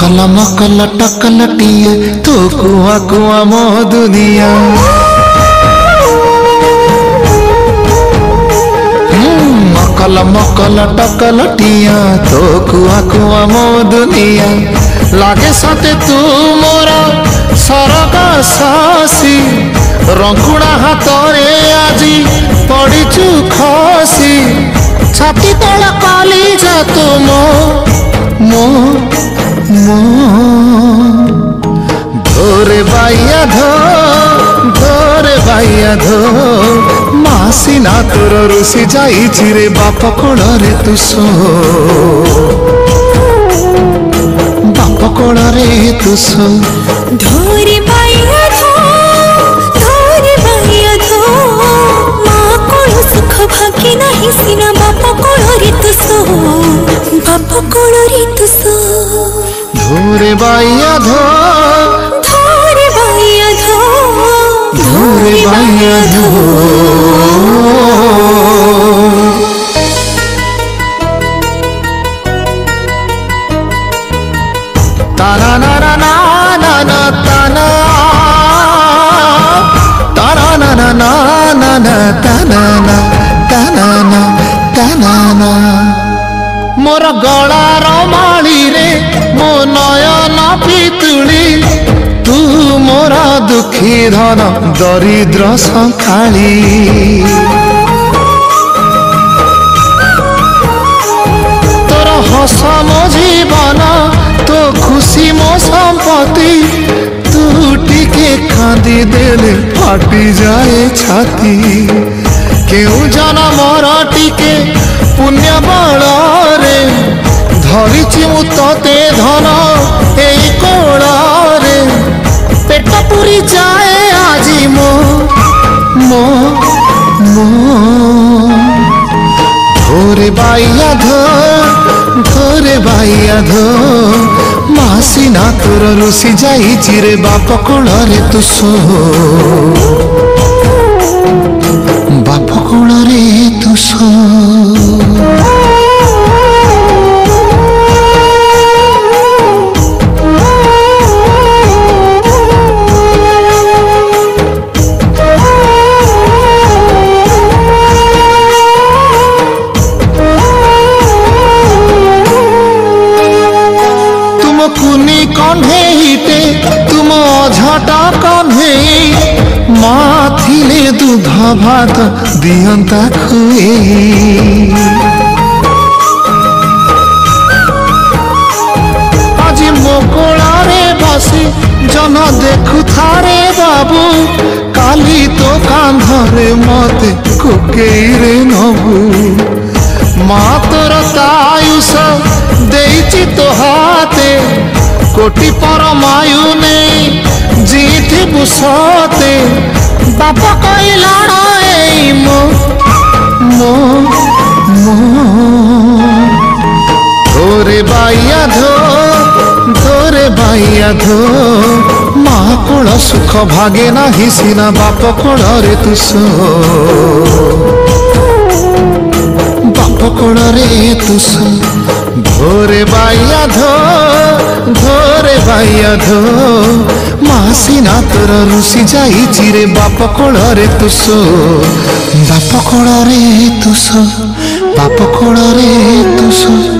मकल टकलटिए तो कुआ कुआ मो दुनिया। मकल टकलटिया तो कुआ कुआ मो दुनिया। लागे सते तू मोरा सरग सासी रंकुणा हाथरे आजी पड़ीचु खसी। छाती तल काली जा तू मो मो मो धोरे बाइया धोरे बाइया धो मासी ना तोर रुसी जाइछि रे बाप कोड़रे तू सो। बाप कोड़रे तू सो धोरे बाइया धो माँ कोल सुख भाग्य नहीं सिना बाप कोड़रे तू सो। बाप कोड़रे तू सो धोरे बाइया धोरे बाइया धोरे बाइया धो। तारा ना ना ना ना ना ताना तारा ना ना ना ना ना ताना ना ताना ना ताना ना। मोर गलार माली रे मो नयन पितुली तू मोर दुखी धन दरिद्र संखाली। तोर हस मो जीवन तो खुशी मो संपत्ति तू टिके कांदी देले फाटी जाए छाती। केउ जना मोर टिके पुण्य बल रे धरिछि मु तते धन एई कोल रे। पेट पुरी जाए आजी मो मो मो धोरे बाइया धोरे बाइया धो मासी ना तोर रुसी जाइछि रे बाप कोड़रे तू सो। बाप कोड़रे तू सो। कुनी कन्हेते तुम झटा कन्हे माँ थिले दूध भात दियंता खुए। आज मो कोड़े बसी जन देखु थारे बाबू काली तो कांधरे मते कोकेरे नबू। माँ तोर तायुष देइछि तो हाथे कोटि परमायु नहीं जीथि बुसते। बाप कहला मो मो मो धोरे बाइया धोरे बाइया धो माँ कोल सुख भागे नाही सिना बाप कोड़रे तू सो। बाप कोड़रे तू सो धोरे बाइया धोरे बाइया धो मासी ना तोर रुसी जाइछि रे बाप कोड़रे तू सो। बाप कोड़रे तू सो बाप कोड़रे तू सो।